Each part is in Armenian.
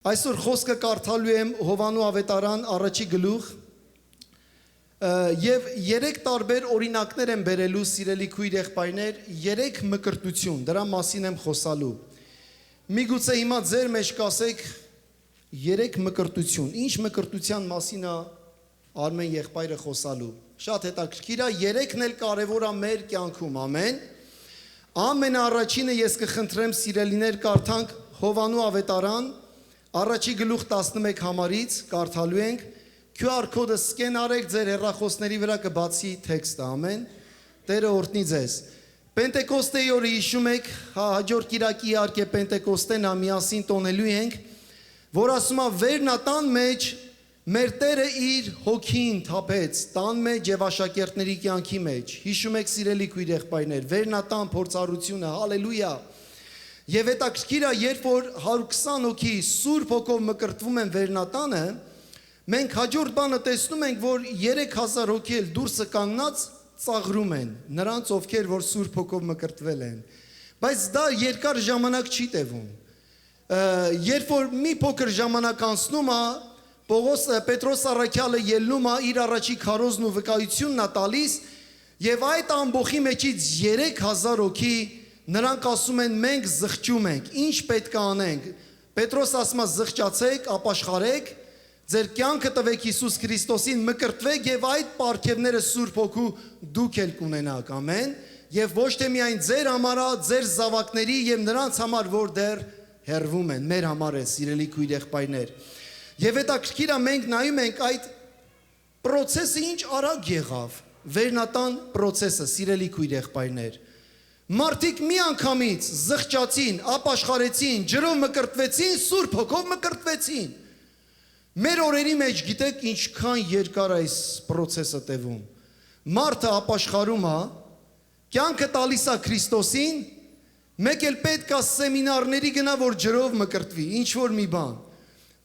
Այսօր խոսքը կարդալու եմ Հովանու ավետարան առաջի գլուխ եւ 3 տարբեր օրինակներ եմ բերելու սիրելի քույր եղբայրներ, 3 մկրտություն, դրա մասին եմ խոսալու։ Միգուցե հիմա ձեր մեջ կասեք 3 մկրտություն, ինչ մկրտության մասին է Արմեն եղբայրը խոսալու։ Շատ հետաքրքիր է, 3-ն էլ կարևոր է մեր կյանքում, ամեն։ Ամենաառաջինը ես կխնդրեմ սիրելիներ կարդանք Հովանու ավետարան Առաջի գլուխ 11 համարից կարդալու ենք, QR կոդը սկեն արեք ձեր հեռախոսների վրա կբացի տեքստը, ամեն, Տերը օրհնի ձեզ։ Պենտեկոստեի օրը հիշում եք, հաջորդ կիրակի իհարկե Պենտեկոստեն է, միասին տոնելու ենք, որ ասում է վերնատան մեջ մեր Տերը իր հոգին թափեց, տան մեջ եւ աշակերտների կյանքի մեջ։ Հիշում եք սիրելի քույր եղբայրներ, վերնատան փորձառությունը, հալելույա։ Եվ հետաքրքիր է, երբ որ 120 հոգի Սուրբ Հոգով մկրտվում են վերնատանը, մենք հաջորդ բանը տեսնում ենք, որ 3000 հոգի էլ դուրսը կանգնած ծաղրում են, նրանց ովքեր որ Սուրբ Հոգով մկրտվել են։ Բայց դա երկար ժամանակ չի տևում։ Երբ որ մի փոքր ժամանակ անցնում է, Պետրոս առաքյալը ելնում է իր առաջի քարոզն ու վկայությունն է տալիս, եւ այդ ամբողջի մեջից 3000 հոգի նրանք ասում են մենք զղջում ենք, ինչ պետք է անենք։ Պետրոս ասում է զղջացեք, ապաշխարեք, ձեր կյանքը տվեք Հիսուս Քրիստոսին, մկրտվեք եւ այդ պարգևները Սուրբ Հոգու դուք ել կունենաք, ամեն։ Եվ ոչ թե միայն ձեր համար, ձեր զավակների եւ նրանց համար, որ դեռ հեռվում են, մեր համար է, սիրելի քույր եղբայրներ։ Եվ հետաքրքիր է, մենք նայում ենք այդ process-ը ինչ արագ եղավ, վերնատան process-ը, սիրելի քույր եղբայրներ։ Մարդիկ մի անգամից զղջացին, ապաշխարեցին, ջրով մկրտվեցին, Սուրբ Հոգով մկրտվեցին։ Մեր օրերի մեջ գիտեք ինչքան երկար այս process-ը տևում։ Մարդը ապաշխարում է, կյանքը տալիս է Քրիստոսին, մեկ էլ պետք է սեմինարների գնա, որ ջրով մկրտվի, ինչ որ մի բան։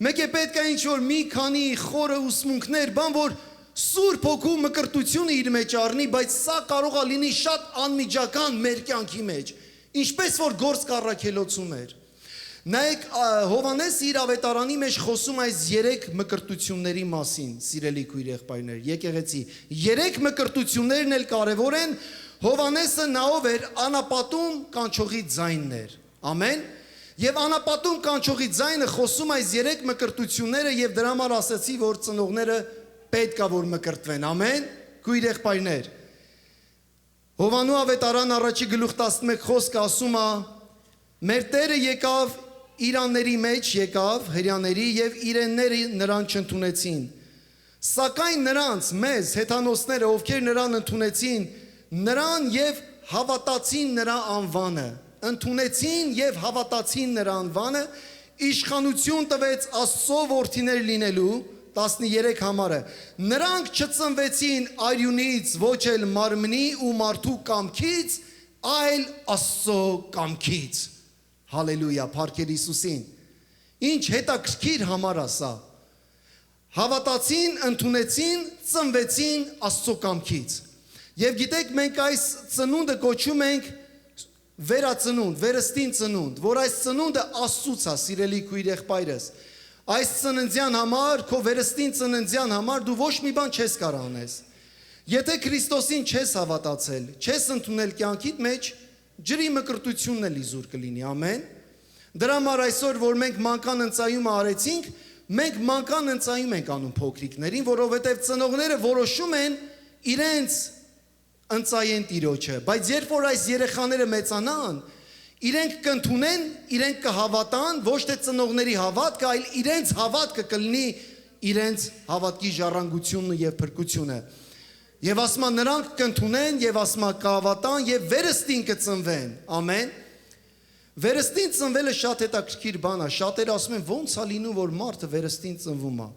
Մեկ է պետք է ինչ որ մի քանի խորը ուսմունքներ, բան որ Սուրբ Հոգու մկրտությունը իր մեջ առնի, բայց սա կարող է լինի շատ անմիջական մեր կյանքի մեջ, ինչպես որ գործ կառաքելոցում էր։ Նայեք, Հովանես իր ավետարանի մեջ խոսում այս 3 մկրտությունների մասին, սիրելի քույր եղբայրներ, եկեղեցի։ 3 մկրտություններն էլ կարևոր են, Հովանեսը նայով էր անապատում կանչողի ձայններ, ամեն։ Եվ անապատում կանչողի ձայնը խոսում այս 3 մկրտությունները եւ դրա համար ասացի, որ ծնողները պետք է որ մկրտվեն, ամեն, քույր եղբայրներ։ Հովանու ավետարան առաջի գլուխ 11 խոսքը ասում է. մեր Տերը եկավ իրանների մեջ եկավ հրյաների եւ իրենները նրան չընդունեցին։ Սակայն նրանց մեզ հեթանոսները, ովքեր նրան ընդունեցին, նրան եւ հավատացին նրա անվանը, ընդունեցին եւ հավատացին նրա անվանը, իշխանություն տվեց Աստծո որդիներ լինելու 13 համարը։ Նրանք չծնվեցին արյունից, ոչ էլ մարմնի ու մարդու կամքից, այլ Աստծո կամքից։ Հալելույա, փառքեր Հիսուսին։ Ինչ հետաքրքիր համար է սա։ Հավատացին, ընդունեցին, ծնվեցին Աստծո կամքից։ Եվ գիտեք, մենք այս ծնունդը կոչում ենք վերածնունդ, վերստին ծնունդ, որ այս ծնունդը Աստծուց է, սիրելի քույր եղբայրս։ Այս ծննդյան համար, քո վերստին ծննդյան համար դու ոչ մի բան չես կարող անես։ Եթե Քրիստոսին չես հավատացել, չես ընդունել կյանքիդ մեջ, ջրի մկրտությունն էլ իզուր կլինի, ամեն։ Դրա համար այսօր, որ մենք մանկան ընծայումը արեցինք, մենք մանկան ընծայում ենք անում փոքրիկներին, որովհետև ծնողները որոշում են իրենց ընծայեն Տիրոջը, բայց երբ որ այս երեխաները մեծանան, իրենք կընդունեն, իրենք կհավատան, ոչ թե ծնողների հավատքը, այլ իրենց հավատքը կլինի իրենց հավատքի ժառանգությունն եւ փրկությունը։ Եվ ասма նրանք կընդունեն եւ ասма կհավատան եւ վերստին կծնվեն։ Ամեն։ Վերստին ծնվելը շատ հետաքրքիր բան է։ Շատերը ասում են ո՞նց է լինում, որ մարդը վերստին ծնվում է։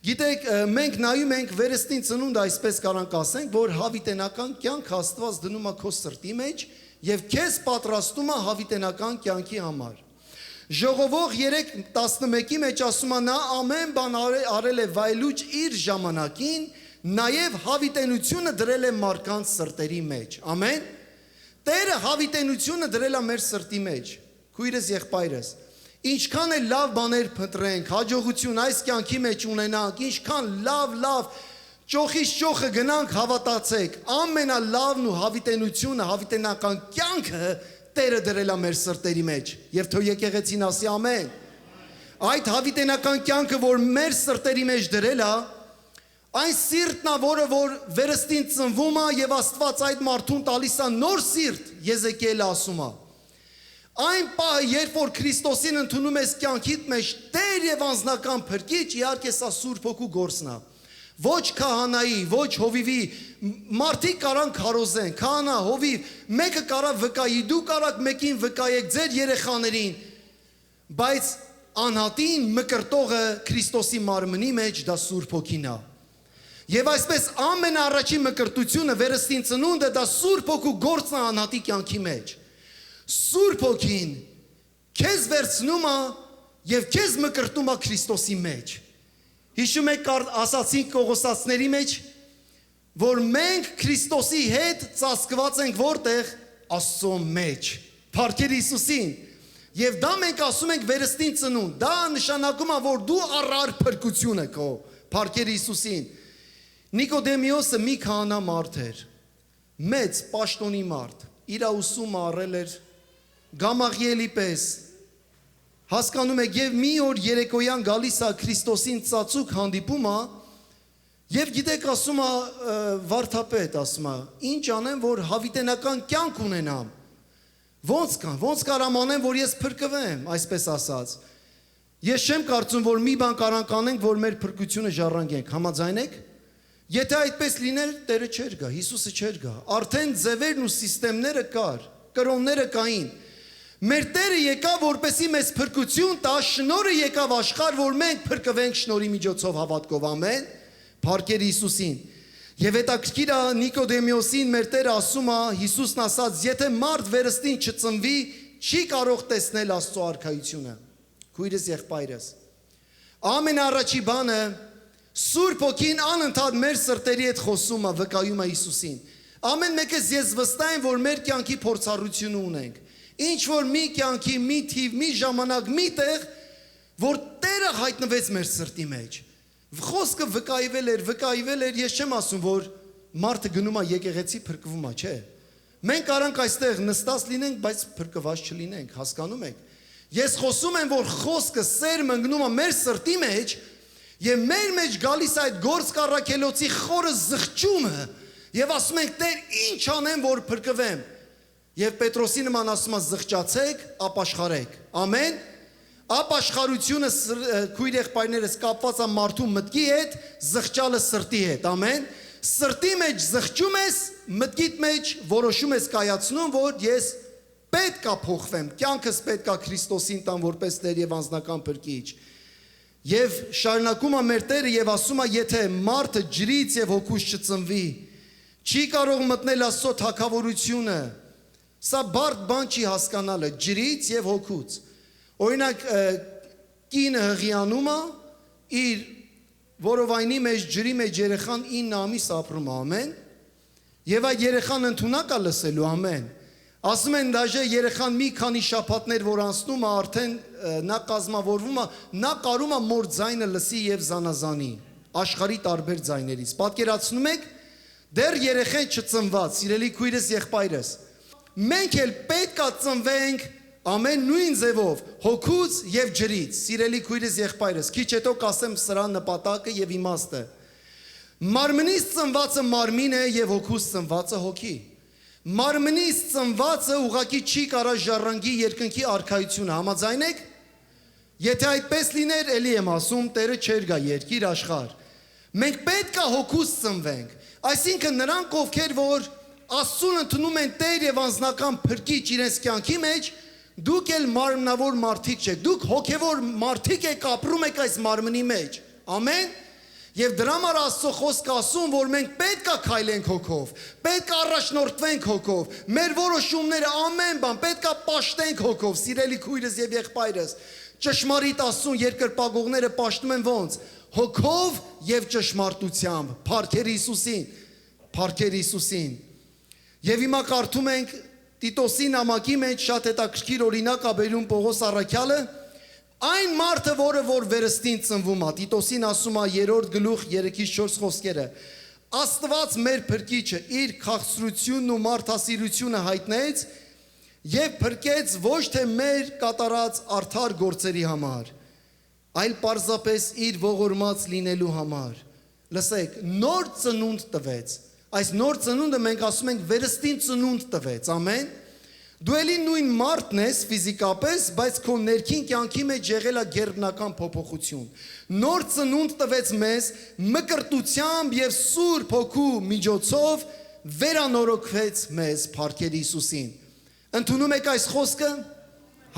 Գիտեք, մենք նայում ենք վերստին ծնունդը, այսպես կարանք ասենք, որ հավիտենական կյանք Աստված դնում է քո սրտի մեջ եւ քեզ պատրաստում է հավիտենական կյանքի համար։ Ժողովող 3:11-ի մեջ ասում է նա ամեն բան արել է վայելուչ իր ժամանակին, նաեւ հավիտենությունը դրել է մարդկանց սրտերի մեջ։ Ամեն։ Տերը հավիտենությունը դրել է մեր սրտի մեջ։ Քույրս եղբայրս, Ինչքան է լավ բաներ փնտրենք, հաջողություն այս կյանքի մեջ ունենանք, ինչքան լավ ճոխից ճոխը գնանք, հավատացեք, ամենալավն ու հավիտենությունը, հավիտենական կյանքը Տերը դրել է մեր սրտերի մեջ։ Եվ թող եկեղեցին ասի ամեն։ Այդ հավիտենական կյանքը, որ մեր սրտերի մեջ դրել է, այն սիրտն է, որը որ վերստին ծնվում է եւ Աստված այդ մարդուն տալիս է նոր սիրտ, Եզեկիելը ասում է։ Այն պահը, երբ որ Քրիստոսին ընդունում ես կյանքիդ մեջ Տեր եւ անձնական փրկիչ, իհարկե սա Սուրբ Հոգու գործն է։ Ոչ քահանայի, ոչ հովիվի, մարդիկ կարան քարոզեն, քահանա, հովիվ, մեկը կարա վկայի, դու կարաք մեկին վկայեք ձեր երեխաներին, բայց անհատին մկրտողը Քրիստոսի մարմնի մեջ դա Սուրբ Հոգին է։ Եվ այսպես ամենաառաջին մկրտությունը վերստին ծնունդը դա Սուրբ Հոգու գործն է անհատի կյանքի մեջ։ Սուրբ Հոգին քեզ վերցնում է եւ քեզ մկրտում է Քրիստոսի մեջ։ Հիշում եք ասացինք Կողոսացիների մեջ, որ մենք Քրիստոսի հետ ծածկված ենք որտեղ Աստծո մեջ, Փառքեր Հիսուսին։ Եվ դա մենք ասում ենք վերստին ծնունդ, դա նշանակում է, որ դու առար փրկությունը քո, Փառքեր Հիսուսին։ Նիկոդեմիոսը մի քահանա մարդ էր, մեծ պաշտոնի մարդ, իր ուսումը առել էր Գամաղիելի պես, հասկանում եք, եւ մի օր երեկոյան գալիս է Քրիստոսին ծածուկ հանդիպում է, եւ գիտեք ասում է վարդապետ, ասում է, ինչ անեմ, որ հավիտենական կյանք ունենամ, ոնց կարամ անեմ, որ ես փրկվեմ, այսպես ասած։ Ես չեմ կարծում, որ մի բան կարանք անենք, որ մեր փրկությունը ժառանգենք, համաձայն եք։ Եթե այդպես լիներ, Տերը չէր գա, Հիսուսը չէր գա, արդեն ձևերն ու սիստեմները կար, կրոնները կային։ Մեր Տերը եկավ, որպեսի մեզ փրկություն տա, շնորհը եկավ աշխարհ, որ մենք փրկվենք շնորհի միջոցով հավատքով, ամեն, Փառքեր Հիսուսին։ Եվ հետաքրքիր է Նիկոդեմիոսին մեր Տերը ասում է, Հիսուսն ասաց, եթե մարդ վերստին չծնվի, չի կարող տեսնել Աստծո արքայությունը։ Քույրս, եղբայրս։ Ամենաառաջի բանը Սուրբ Հոգին անընդհատ մեր սրտերի հետ խոսում է, վկայում է Հիսուսին։ Ամեն մեկս ես վստահ եմ, որ մեր կյանքի փորձառությունը ունենք։ Ինչ որ մի կյանքի, մի թիվ, մի ժամանակ, մի տեղ, որ Տերը հայտնվեց մեր սրտի մեջ։ Խոսքը վկայվել էր, ես չեմ ասում, որ մարդը գնում է եկեղեցի փրկվում է, չէ։ Մենք արանք այստեղ նստած լինենք, բայց փրկված չլինենք, հասկանում եք։ Ես խոսում եմ, որ խոսքը սերմը ընկնում է մեր սրտի մեջ, եւ մեր մեջ գալիս այդ գործ կառաքելոցի խորը զղջումը, եւ ասում ենք, Տեր, ինչ անեմ, որ փրկվեմ։ Եվ Պետրոսի նման ասում է զղջացեք, ապաշխարեք, ամեն, ապաշխարությունը քույր եղբայրներս կապված է մարդու մտքի հետ, զղջալը սրտի հետ, ամեն, սրտի մեջ զղջում ես, մտքիդ մեջ որոշում ես կայացնում, որ ես պետք է փոխվեմ, կյանքս պետք է Քրիստոսին տամ որպես Տեր եւ անձնական փրկիչ։ Եվ շարունակում է մեր Տերը եւ ասում է, եթե մարդը ջրից եւ հոգուց չծնվի, չի կարող մտնել Աստծո թագավորությունը։ Սա բարդ բան չի հասկանալը, ջրից եւ հոգուց։ Օրինակ կինը հղիանում է, իր որովայնի մեջ ջրի մեջ երեխան 9 ամիս ապրում է, ամեն, եւ այդ երեխան ընդունակ է լսելու, ամեն։ Ասում են դաժե երեխան մի քանի շաբաթներ որ անցնում է, արդեն նա կազմավորվում է, նա կարում է մոր ձայնը լսի եւ զանազանի աշխարհի տարբեր ձայներից։ Պատկերացնում եք, դեռ երեխեն չծնված, սիրելի քույրս, եղբայրս, մենք էլ պետք է ծնվենք ամեն նույն ձևով, հոգուց եւ ջրից, սիրելի քույրս, եղբայրս, քիչ հետո կասեմ սրա նպատակը եւ իմաստը։ Մարմնից ծնվածը մարմին է եւ հոգուց ծնվածը հոգի։ Մարմնից ծնվածը ուղղակի չի կարող ժառանգի երկնքի արքայությունը, համաձայն եք։ Եթե այդպես լիներ, էլի եմ ասում, Տերը չէր գա երկիր աշխարհ։ Մենք պետք է հոգուց ծնվենք, այսինքն նրանք, ովքեր որ Աստծուն ընդունում են Տեր եւ անձնական փրկիչ իրենց կյանքի մեջ, դուք էլ մարմնավոր մարդիկ չեք, դուք հոգևոր մարդիկ եք, ապրում եք այս մարմնի մեջ, ամեն։ Եվ դրա համար Աստծո խոսքը ասում, որ մենք պետք է քայլենք հոգով, պետք է առաջնորդվենք հոգով, մեր որոշումները ամեն բան պետք է պաշտենք հոգով, սիրելի քույրս եւ եղբայրս։ Ճշմարիտ Աստծուն երկրպագողները պաշտում են ոնց։ Հոգով եւ ճշմարտությամբ, Փառքեր Հիսուսին, Փառքեր Հիսուսին։ Եվ հիմա կարդում ենք Տիտոսի նամակի մեջ շատ հետաքրքիր օրինակ է բերում Պողոս առաքյալը, Այն մարդը, որը որ վերստին ծնվում է, Տիտոսին ասում է 3 գլուխ 3-4 խոսքերը, Աստված մեր փրկիչը իր քաղցրությունն ու մարդասիրությունը հայտնեց եւ փրկեց ոչ թե մեր կատարած արդար գործերի համար, այլ պարզապես իր ողորմած լինելու համար։ Լսեք, նոր ծնունդ տվեց։ Այս նոր ծնունդը մենք ասում ենք վերստին ծնունդ տվեց, ամեն։ Դու էլի նույն մարդն ես ֆիզիկապես, բայց քո ներքին կյանքի մեջ եղել է գերբնական փոփոխություն։ Նոր ծնունդ տվեց մեզ մկրտությամբ եւ Սուրբ Հոգու միջոցով վերանորոգվեց մեզ Փառքեր Հիսուսին։ Ընդունում եք այս խոսքը։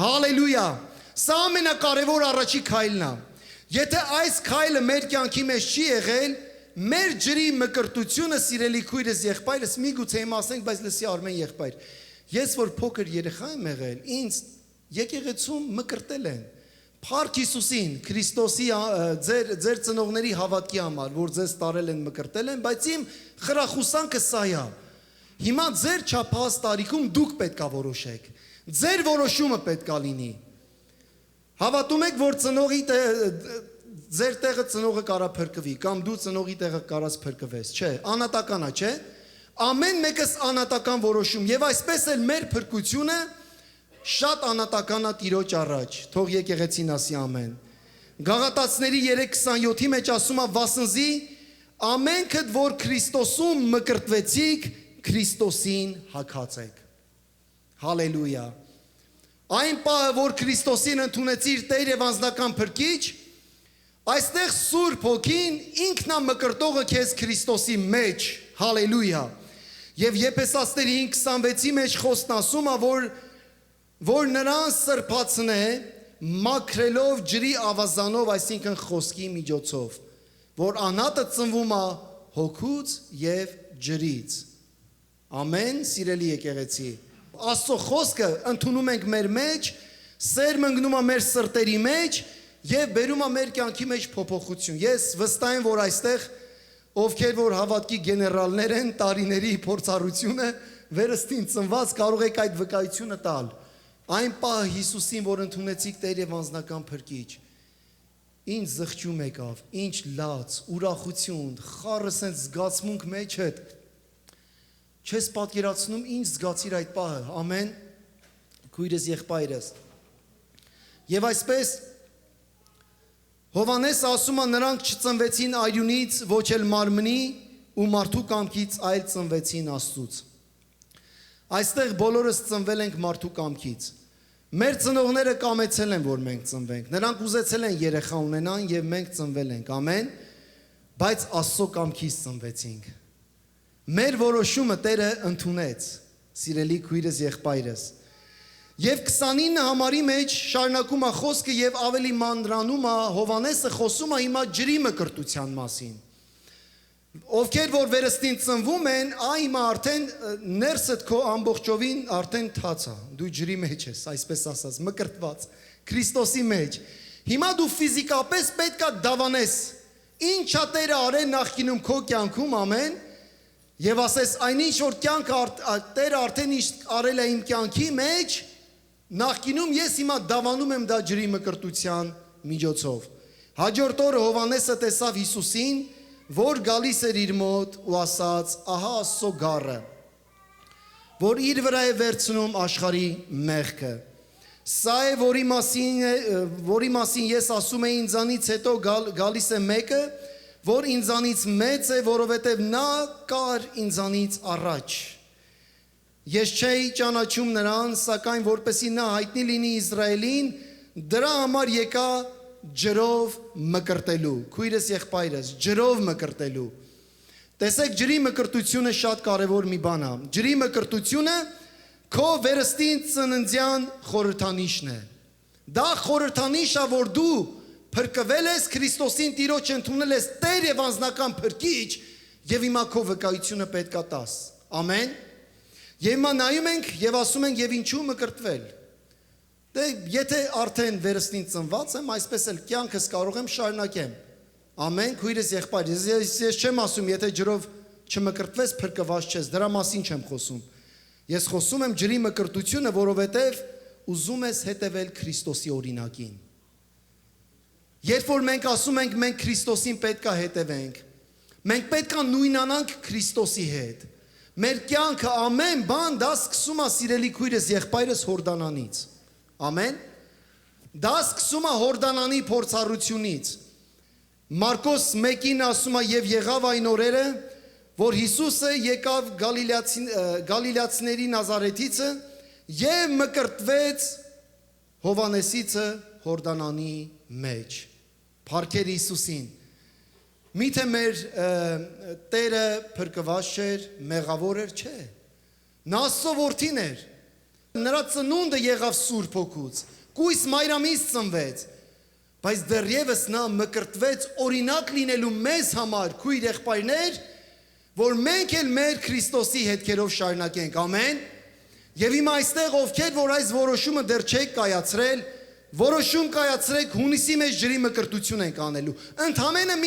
Հալելույա։ Սա ամենակարևոր առաջի քայլն է։ Եթե այս քայլը մեր կյանքի մեջ չի եղել, մեր ջրի մկրտությունը սիրելի քույրս եղբայրս միգուցե իմ ասենք, բայց լսի Արմեն եղբայր, ես որ փոքր երեխա եմ եղել, ինձ եկեղեցում մկրտել են։ Փառք Հիսուսին, Քրիստոսի ձեր ծնողների հավատքի համար, որ ձեզ տարել են, մկրտել են, բայց իմ խրախուսանքը սա է։ Հիմա ձեր չափահաս տարիքում դուք պետքա որոշեք։ Ձեր որոշումը պետքա լինի։ Հավատում եք, որ ծնողի ձեր տեղը ծնողը կարա փրկվի, կամ դու ծնողի տեղը կարաս փրկվես, չէ, անատական է, չէ։ Ամեն մեկս անատական որոշում, եւ այսպես էլ մեր փրկությունը շատ անատական է Տիրոջ առաջ։ Թող եկեղեցին ասի ամեն։ Գաղատացիների 3:27-ի մեջ ասում է վասնզի ամենքդ որ Քրիստոսում մկրտվեցիք, Քրիստոսին հագած եք։ Հալելույա։ Այն պահը, որ Քրիստոսին ընդունեցիր Տեր եւ անձնական փրկիչ, այստեղ Սուրբ Հոգին ինքն է մկրտողը քեզ Քրիստոսի մեջ։ Հալելույա։ Եվ Եփեսացիների 5:26-ի մեջ խոսքն ասում է, որ նրան սրբացնե մաքրելով ջրի ավազանով, այսինքն խոսքի միջոցով, որ անհատը ծնվում է հոգուց եւ ջրից։ Ամեն, սիրելի եկեղեցի։ Աստծո խոսքը ընդունում ենք մեր մեջ, սեր մգնում է մեր սրտերի մեջ եւ բերում է մեր կյանքի մեջ փոփոխություն։ Ես վստահ եմ, որ այստեղ ովքեր որ հավատքի գեներալներ են, տարիների փորձառությունը վերստին ծնված կարող եք այդ վկայությունը տալ։ Այն պահը Հիսուսին, որ ընդունեցիք Տեր եւ անձնական փրկիչ, ինչ զղջում եկավ, ինչ լաց, ուրախություն, խառը sense զգացմունք մեջդ։ Չես պատկերացնում ինչ զգացիր այդ պահը, ամեն, քույրս եղբայրս։ Եվ այսպես Հովանես ասում է նրանք չծնվեցին արյունից, ոչ էլ մարմնի ու մարդու կամքից, այլ ծնվեցին Աստծուց։ Այստեղ բոլորս ծնվել ենք մարդու կամքից։ Մեր ծնողները կամեցել են, որ մենք ծնվենք։ Նրանք ուզեցել են երեխա ունենան եւ մենք ծնվել ենք, ամեն, բայց Աստծո կամքից ծնվեցինք։ Մեր որոշումը Տերը ընդունեց, սիրելի քույրս եղբայրս։ Եվ 29 համարի մեջ շարունակում է խոսքը եւ ավելի մանրանում է Հովանեսը խոսում է հիմա ջրի մկրտության մասին։ Ովքեր որ վերստին ծնվում են, հիմա արդեն ներսդ քո ամբողջովին արդեն թաց է։ Դու ջրի մեջ ես, այսպես ասած, մկրտված Քրիստոսի մեջ։ Հիմա դու ֆիզիկապես պետքա դավանես։ Ինչա Տերը արել նախկինում քո կյանքում, ամեն, եւ ասես այնինչ որ կյանքը Տերը արդեն արել է իմ կյանքի մեջ, նախկինում ես հիմա դավանում եմ դա ջրի մկրտության միջոցով։ Հաջորդ օրը Հովանեսը տեսավ Հիսուսին, որ գալիս էր իր մոտ ու ասաց. ահա Աստծո գառը, որ իր վրա է վերցնում աշխարհի մեղքը։ Սա է, որի մասին ես ասում եմ ինձանից հետո գալիս է մեկը, որ ինձանից մեծ է, որովհետև նա կար ինձանից առաջ։ Ես չէի ճանաչում նրան, սակայն որպեսի նա հայտնի լինի Իսրայելին, դրա համար եկա ջրով մկրտելու։ Քույրս եղբայրս, ջրով մկրտելու։ Տեսեք, ջրի մկրտությունը շատ կարևոր մի բան է։ Ջրի մկրտությունը քո վերստին ծննդյան խորհրդանիշն է։ Դա խորհրդանիշ է, որ դու փրկվել ես Քրիստոսին Տիրոջ ընդունել ես Տեր եւ անձնական փրկիչ եւ հիմա քո վկայությունը պետքա տաս։ Ամեն։ Եվ հիմա նայում ենք եւ ասում ենք եւ ինչու մկրտվել։ Դե եթե արդեն վերստին ծնված եմ, այսպես էլ կյանքս կարող եմ շարունակեմ։ Ամեն, քույրս եղբայր, ես չեմ ասում, եթե ջրով չմկրտվես փրկված չես, դրա մասին չեմ խոսում։ Ես խոսում եմ ջրի մկրտությունը, որովհետեւ ուզում ես հետևել Քրիստոսի օրինակին։ Երբ որ մենք ասում ենք մենք Քրիստոսին պետք է հետևենք, մենք պետք է նույնանանք Քրիստոսի հետ։ Մեր կյանքը ամեն բան դա սկսում է սիրելի քույրս եղբայրս Հորդանանից։ Ամեն։ Դա սկսում է Հորդանանի փորձառությունից։ Մարկոս 1-ին ասում է եւ եղավ այն օրերը, որ Հիսուսը եկավ Գալիլացիների Նազարեթիցը եւ մկրտվեց Հովանեսիցը Հորդանանի մեջ։ Փառքեր Հիսուսին։ Միթե մեր Տերը փրկված չէր, մեղավոր էր, չէ։ Նա սովորթին էր։ Նրա ծնունդը եղավ Սուրբ Հոգուց, կույս մայրամից ծնվեց, բայց դեռևս նա մկրտվեց օրինակ լինելու մեզ համար, քույր եղբայրներ, որ մենք էլ մեր Քրիստոսի հետքերով շարունակենք, ամեն։ Եվ հիմա այստեղ ովքեր, որ այս որոշումը դեռ չեք կայացրել, որոշում կայացրեք հունիսի մեջ ջրի մկրտություն ենք անելու, ընդամենը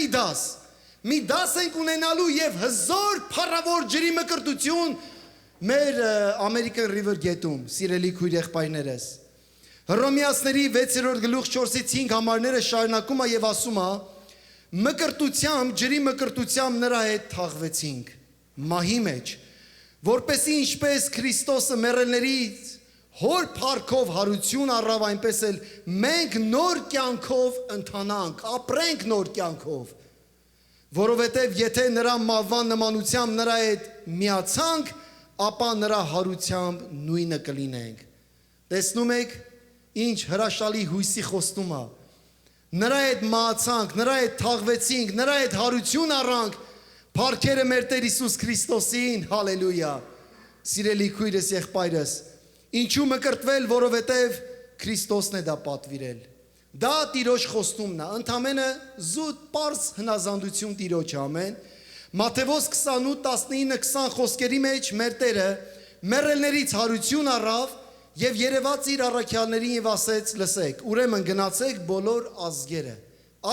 մի դաս ենք ունենալու եւ հզոր փառավոր ջրի մկրտություն մեր American River գետում, սիրելի քույր եղբայրներս։ Հռոմեացիների 6-րդ գլուխ 4-ից 5 համարները շարունակում է եւ ասում է. մկրտությամբ, ջրի մկրտությամբ նրա հետ թաղվեցինք մահի մեջ, որպեսզի ինչպես Քրիստոսը մեռելներից հոր փառքով հարություն առավ, այնպես էլ մենք նոր կյանքով ընթանանք, ապրենք նոր կյանքով, որովհետև եթե նրա մահվան նմանությամբ նրա հետ միացանք, ապա նրա հարությամբ նույնը կլինենք։ Տեսնում եք, ինչ հրաշալի հույսի խոստում է։ Նրա հետ մահացանք, նրա հետ թաղվեցինք, նրա հետ հարություն առանք, փառքերը մեր Տեր Հիսուս Քրիստոսին, հալելույա։ Սիրելի քույրս եղբայրս, ինչու մկրտվել, որովհետև Քրիստոսն է դա պատվիրել։ Դա Տիրոջ խոստումն է, ընդամենը զուտ պարզ հնազանդություն Տիրոջ, ամեն։ Մատթեոս 28:19-20 խոսքերի մեջ մեր Տերը մեռելներից հարություն առավ եւ երևաց իր առաքյալներին եւ ասեց. լսեք, ուրեմն գնացեք բոլոր ազգերը,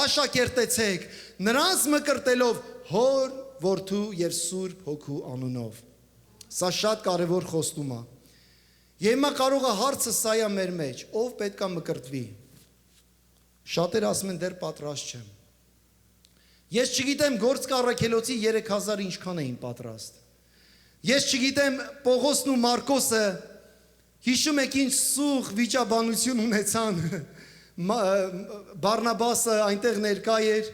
աշակերտեցեք, նրանց մկրտելով Հոր, Որդու եւ Սուրբ Հոգու անունով։ Սա շատ կարևոր խոստում է։ Եվ հիմա կարող է հարցը սա է մեր մեջ, ով պետք է մկրտվի։ Շատերը ասում են դեռ պատրաստ չեմ։ Ես չգիտեմ Գործք առաքելոցի 3000 ինչքան էին պատրաստ։ Ես չգիտեմ Պողոսն ու Մարկոսը հիշում եք ինչ սուղ վիճաբանություն ունեցան, Բարնաբասը այնտեղ ներկա էր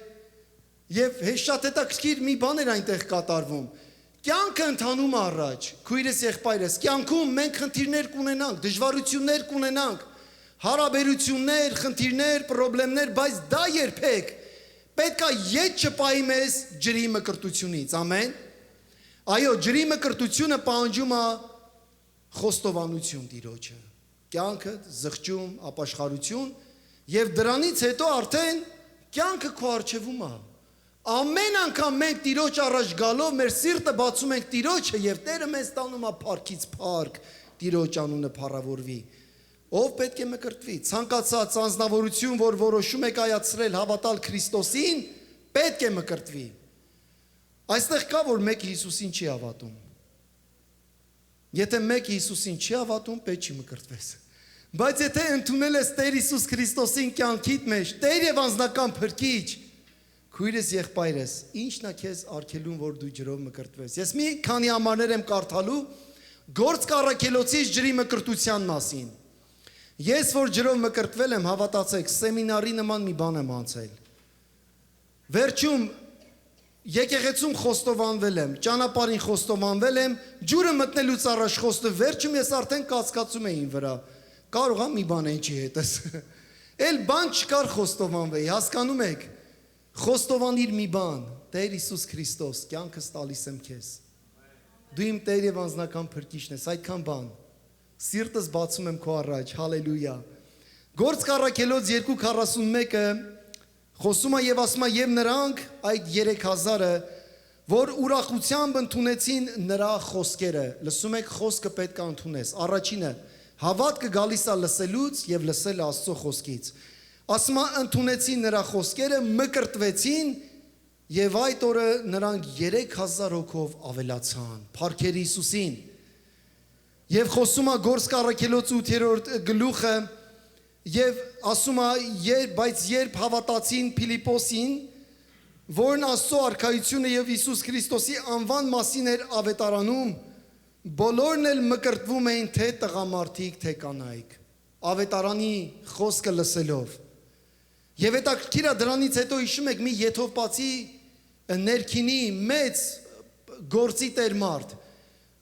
եւ շատ հետաքրքիր մի բան էր այնտեղ կատարվում։ Կյանքը ընթանում առաջ, քույրս եղբայրս, կյանքում մենք խնդիրներ կունենանք, դժվարություններ կունենանք, հարաբերություններ, խնդիրներ, խնդիրներ, բայց դա երբեք պետք է ետ չպայի մեզ ջրի մկրտությունից, ամեն։ Այո, ջրի մկրտությունը պահանջում է խոստովանություն Տիրոջը, կյանքը, զղջում, ապաշխարություն եւ դրանից հետո արդեն կյանքը քո առջևում է։ Ամեն անգամ մենք Տիրոջ առաջ գալով մեր սիրտը բացում ենք Տիրոջը եւ Տերը մեզ տանում է փառքից փառք, Տիրոջ անունը փառավորվի։ Ով պետք է մկրտվի, ցանկացած անձնավորություն, որ որոշում է կայացրել հավատալ Քրիստոսին, պետք է մկրտվի։ Այստեղ կա որ մեկը Հիսուսին չի հավատում։ Եթե մեկը Հիսուսին չի հավատում, պետք չի մկրտվես։ Բայց եթե ընդունել ես Տեր Հիսուս Քրիստոսին կյանքիդ մեջ, Տեր եւ անձնական փրկիչ, քույրս եղբայրս, ի՞նչն է քեզ արգելում, որ դու ջրով մկրտվես։ Ես մի քանի համարներ եմ կարդալու Գործք առաքելոցից ջրի մկրտության մասին։ Ես որ ջրով մկրտվել եմ, հավատացեք, սեմինարի նման մի բան եմ անցել։ Վերջում եկեղեցում խոստովանվել եմ, ճանապարհին խոստովանվել եմ, ջուրը մտնելուց առաջ վերջում ես արդեն կասկածում էին վրա։ Կարող է մի բան ինչի հետս։ Էլ բան չկար խոստովանվեի, հասկանում եք։ Խոստովանիր մի բան, Տեր Հիսուս Քրիստոս, կյանքս տալիս եմ քեզ։ Դու իմ Տեր եւ անձնական փրկիչն ես, այդքան բան։ Սիրտս բացում եմ քո առաջ, հալելույա։ Գործք առաքելոց 2:41-ը խոսում է եւ ասում է եւ նրանք այդ 3000-ը, որ ուրախությամբ ընդունեցին նրա խոսքերը։ Լսում եք, խոսքը պետք է ընդունես։ Առաջինը, հավատքը գալիս է լսելուց եւ լսել Աստծո խոսքից։ Ասում է ընդունեցին նրա խոսքերը, մկրտվեցին եւ այդ օրը նրանք 3000 հոգով ավելացան։ Փառքեր Հիսուսին։ Եվ խոսում է Գործք առաքելոց 8-րդ գլուխը Եվ ասում է, բայց երբ հավատացին Փիլիպոսին, որն Աստծո արքայությունը եւ Հիսուս Քրիստոսի անվան մասին էր ավետարանում, բոլորն էլ մկրտվում էին թե տղամարդիկ, թե կանայք, ավետարանի խոսքը լսելով։ Եվ հետաքրքիր է դրանից հետո հիշում եք մի Եթովպացի ներքինի մեծ գործի տեր մարդ,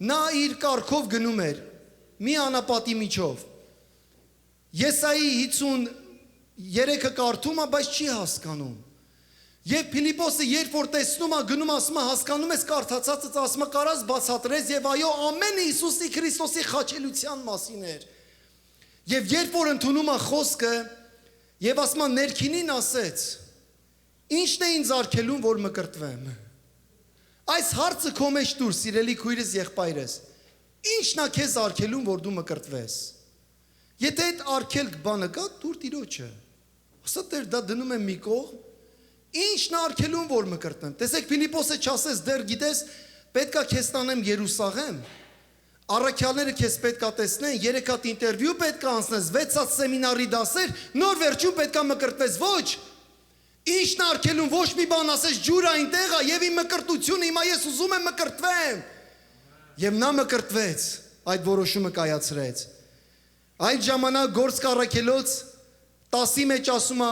նա իր կարգով գնում էր մի անապատի միջով, Եսայի 53-ը կարդում է, բայց չի հասկանում։ Եվ Փիլիպոսը երբ որ տեսնում է, գնում ասում է, հասկանում ես կարդացածը, ասում է, կարաս բացատրես, եւ այո, ամենը Հիսուսի Քրիստոսի խաչելության մասին էր։ Եվ երբ որ ընդունում է խոսքը, եւ ասում է, ներքինին ասեց, ի՞նչն է ինձ արգելում, որ մկրտվեմ։ Այս հարցը քո մեջ դուր, սիրելի քույրս, եղբայրս, ի՞նչն է քեզ արգելում, որ դու մկրտվես։ Եթե այդ արգելք բանը կա, դուր Տիրոջը։ Ասա Տեր, դա դնում եմ մի կողմ, ի՞նչն է արգելում, որ մկրտեմ։ Տեսեք, Փիլիպոսը չասես, դեռ գիտես, պետքա քեզ տանեմ Երուսաղեմ։ Առաքյալները քեզ պետքա տեսնեն, 3 հատ ինտերվյու պետքա անցնես, 6 հատ սեմինարի դասեր, նոր վերջում պետքա մկրտվես։ Ոչ։ Ի՞նչն է արգելում, ոչ մի բան ասես, ջուրային տեղ է, եւ իմ մկրտությունը, հիմա ես ուզում եմ մկրտվեմ։ Եվ նա մկրտվեց, այդ որոշումը կայացրեց։ Այդ ժամանակ գործ կառաքելոց 10-ի մեջ ասում է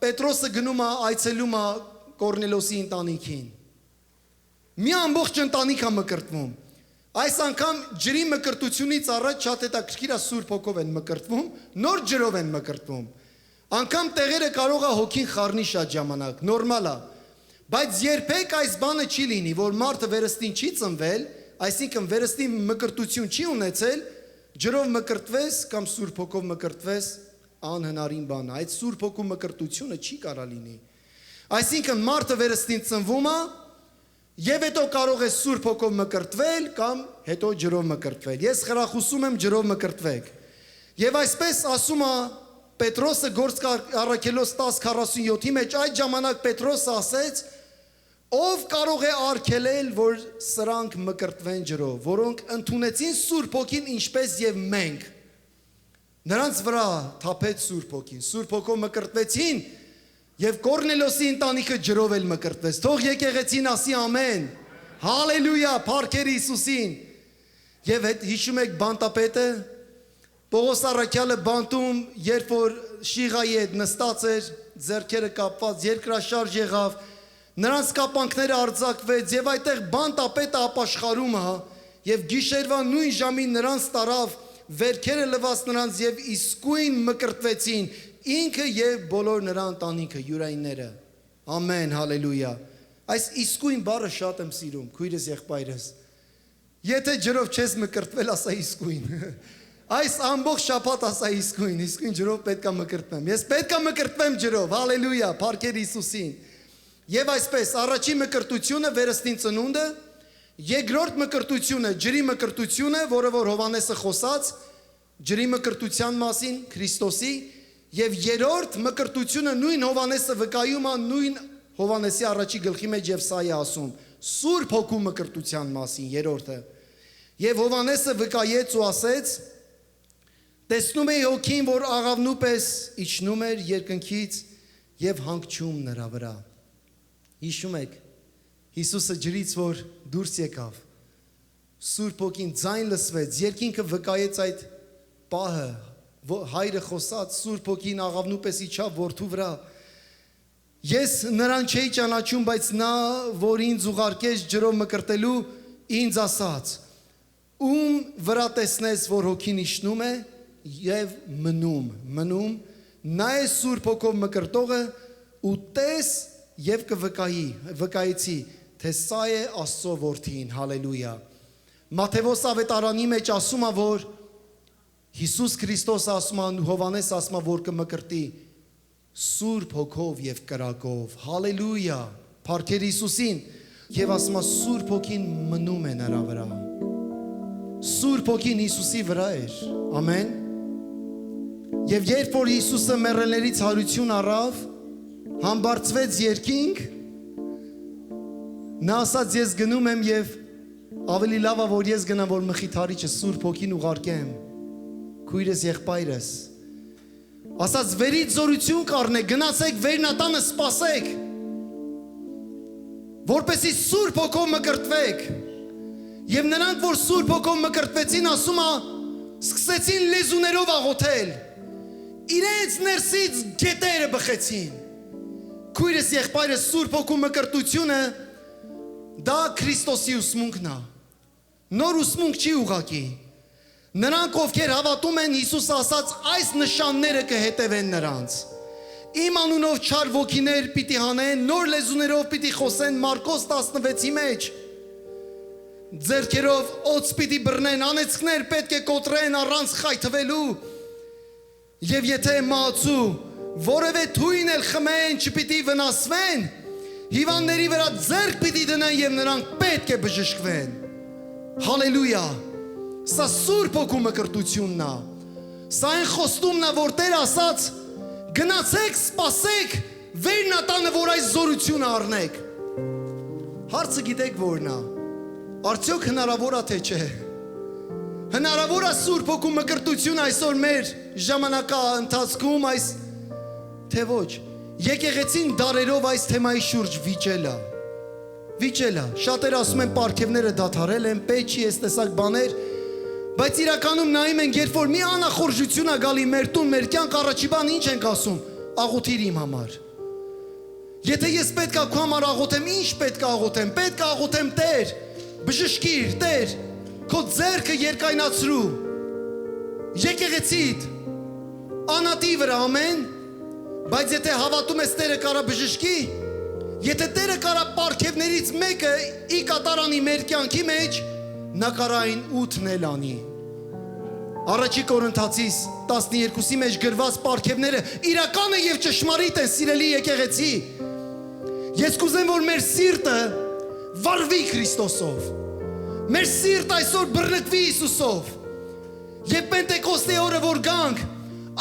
Պետրոսը գնում է այցելում է Կորնելոսի ընտանիքին։ Մի ամբողջ ընտանիք է մկրտվում։ Այս անգամ ջրի մկրտությունից առաջ շատ հետաքրքիր է Սուրբ Հոգով են մկրտվում, նոր ջրով են մկրտվում։ Անգամ տեղերը կարող է հոգին խառնի շատ ժամանակ, նորմալ է։ Բայց երբեք այս բանը չի լինի, որ մարդը վերստին չի ծնվել, այսինքն վերստին մկրտություն չի ունեցել, ջրով մկրտվես կամ Սուրբ Հոգով մկրտվես, անհնարին բան է։ Այդ Սուրբ Հոգու մկրտությունը չի կարա լինի։ Այսինքն մարդը վերստին ծնվում է եւ հետո կարող է Սուրբ Հոգով մկրտվել կամ հետո ջրով մկրտվել։ Ես խրախուսում եմ ջրով մկրտվեք։ Եվ այսպես ասում է Պետրոսը գործ առաքելոց 10:47-ի մեջ, այդ ժամանակ Պետրոսը ասեց. Ով կարող է արգելել, որ սրանք մկրտվեն ջրով, որոնք ընդունեցին Սուրբ Հոգին ինչպես եւ մենք։ Նրանց վրա թափեց Սուրբ Հոգին, Սուրբ Հոգով մկրտվեցին եւ Կորնելոսի ընտանիքը ջրով էլ մկրտվեց։ Թող եկեղեցին ասի ամեն։ Հալելույա, փառքեր Հիսուսին։ Եվ հիշում եք բանտապետը Պողոս առաքյալը բանտում, երբ որ շիղայի հետ նստած էր, ձեռքերը կապված, երկրաշարժ եղավ, նրանց կապանքները արձակվեց եւ այդտեղ բանտապետը ապաշխարում է եւ գիշերվա նույն ժամին նրանց տարավ, վերքերը լվաց նրանց եւ իսկույն մկրտվեցին, ինքը եւ բոլոր նրա ընտանիքը, յուրայինները։ Ամեն, հալելույա։ Այս իսկույն բառը շատ եմ սիրում, քույրս եղբայրս։ Եթե ջրով չես մկրտվել, ասա իսկույն։ Այս ամբողջ շաբաթ ասա իսկույն ջրով պետքա մկրտվեմ։ Ես պետքա մկրտվեմ ջրով, հալելույա, փառքեր Հիսուսին։ Եվ այսպես, առաջին մկրտությունը վերստին ծնունդը, երկրորդ մկրտությունը ջրի մկրտությունը, որը որ Հովանեսը խոսած, ջրի մկրտության մասին Քրիստոսի, եւ երրորդ մկրտությունը նույն Հովանեսը վկայում է նույն Հովանեսի առաջի գլխի մեջ եւ սա է ասում, Սուրբ Հոգու մկրտության մասին երրորդը։ Եվ Հովանեսը վկայեց ու ասեց. Տեսնում էի հոգին, որ աղավնու պես իջնում էր երկնքից եւ հանգչում նրա վրա։ Հիշում եք, Հիսուսը ջրից որ դուրս եկավ, Սուրբ Հոգին ձայն լսվեց, երկինքը վկայեց այդ պահը, հայրը խոսած, Սուրբ Հոգին աղավնու պես իջավ որդու վրա։ Ես նրան չէի ճանաչում, բայց նա, որ ինձ ուղարկեց ջրով մկրտելու, ինձ ասաց. Ում վրա տեսնես, որ Հոգին իջնում է եւ մնում, նա է Սուրբ Հոգով մկրտողը ու տես եւ կվկայեցի, թե սա է Աստծո որդին, հալելույա։ Մատթեոս ավետարանի մեջ ասում է, որ Հիսուս Քրիստոսը ասում է, Հովանես ասում է, որ կմկրտի Սուրբ Հոգով եւ կրակով, հալելույա, փառքեր Հիսուսին, եւ ասում է Սուրբ Հոգին մնում է նրա վրա։ Սուրբ Հոգին Հիսուսի վրա էր, ամեն։ Եվ երբ որ Հիսուսը մեռելներից հարություն առավ, համբարձվեց երկինք, նա ասաց ես գնում եմ եւ ավելի լավ է որ ես գնամ որ մխիթարիչը Սուրբ Հոգին ուղարկեմ քույրս եղբայրս Ասաց վերից զորություն կառնեք, գնացեք վերնատանը սպասեք, որպեսի Սուրբ Հոգով մկրտվեք։ Եվ նրանք, որ Սուրբ Հոգով մկրտվեցին, ասում է, սկսեցին լեզուներով աղոթել, իրենց ներսից գետերը բխեցին։ Քույրս եղբայրս Սուրբ Հոգու մկրտությունը դա Քրիստոսի ուսմունքն է։ Նոր ուսմունք չի ուղղակի։ Նրանք, ովքեր հավատում են, Հիսուս ասաց, այս նշանները կհետևեն նրանց։ Իմ անունով չար ոգիներ պիտի հանեն, նոր լեզուներով պիտի խոսեն, Մարկոս 16-ի մեջ։ Ձեռքերով օձ պիտի բռնեն, անեծքներ պետք է կոտրեն առանց խայթվելու։ Եվ եթե մահացու որևէ թույն էլ խմեն, չպիտի վնասվեն, հիվանդների վրա ձեռք պիտի դնեն եւ նրանք պետք է բժշկվեն։ Հալելույա։ Սա Սուրբ Հոգու մկրտությունն է։ Սա այն խոստումն է, որ Տեր ասաց, գնացեք, սպասեք, վերնատանը, որ այս զորությունը առնեք։ Հարցը գիտեք որն է։ Արդյոք հնարավոր է թե չէ։ Հնարավոր է Սուրբ Հոգու մկրտություն այսօր մեր ժամանակահատվածում այս թե ոչ։ Եկեղեցին դարերով այս թեմայի շուրջ վիճել է։ Շատերը ասում են պարգևները դադարել են, պետք չի այս տեսակ բաներ, բայց իրականում նայում ենք, երբ որ մի անախորժություն է գալի մեր տուն, մեր կյանք, առաջի բան ինչ ենք ասում, աղոթիր իմ համար։ Եթե ես պետք է քո համար աղոթեմ, ինչ պետք է աղոթեմ։ Պետք է աղոթեմ Տեր, բժշկիր, Տեր, քո ձեռքը երկայնացրու եկեղեցիդ անատի վրա, ամեն։ Բայց եթե հավատում ես Տերը կարա բժշկի, եթե Տերը կարա պարգևներից մեկը ի կատարանի մեր կյանքի մեջ, նա կարա այն 8-ն էլ անի։ Առաջի Կորինթացիս 12-ի մեջ գրված պարգևները իրական են եւ ճշմարիտ են, սիրելի եկեղեցի։ Ես կուզեմ, որ մեր սիրտը վառվի Քրիստոսով։ Մեր սիրտը այսօր բռնկվի Հիսուսով։ Եվ Պենտեկոստի օրը որ գանք,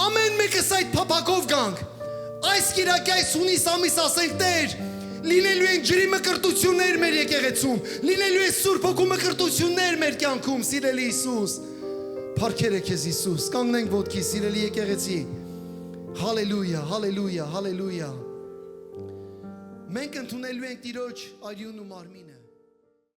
ամեն մեկս այդ փափակով գանք։ Այս կիրակի, այս հունիս ամիս ասենք Տեր, լինելու են ջրի մկրտություններ մեր եկեղեցում, լինելու են Սուրբ Հոգու մկրտություններ մեր կյանքում, սիրելի Հիսուս։ Փառքեր է քեզ Հիսուս, կանգնենք ոտքի, սիրելի եկեղեցի։ Հալելույա, հալելույա, հալելույա։ Մենք ընդունելու ենք Տիրոջ արյունն ու մարմինը։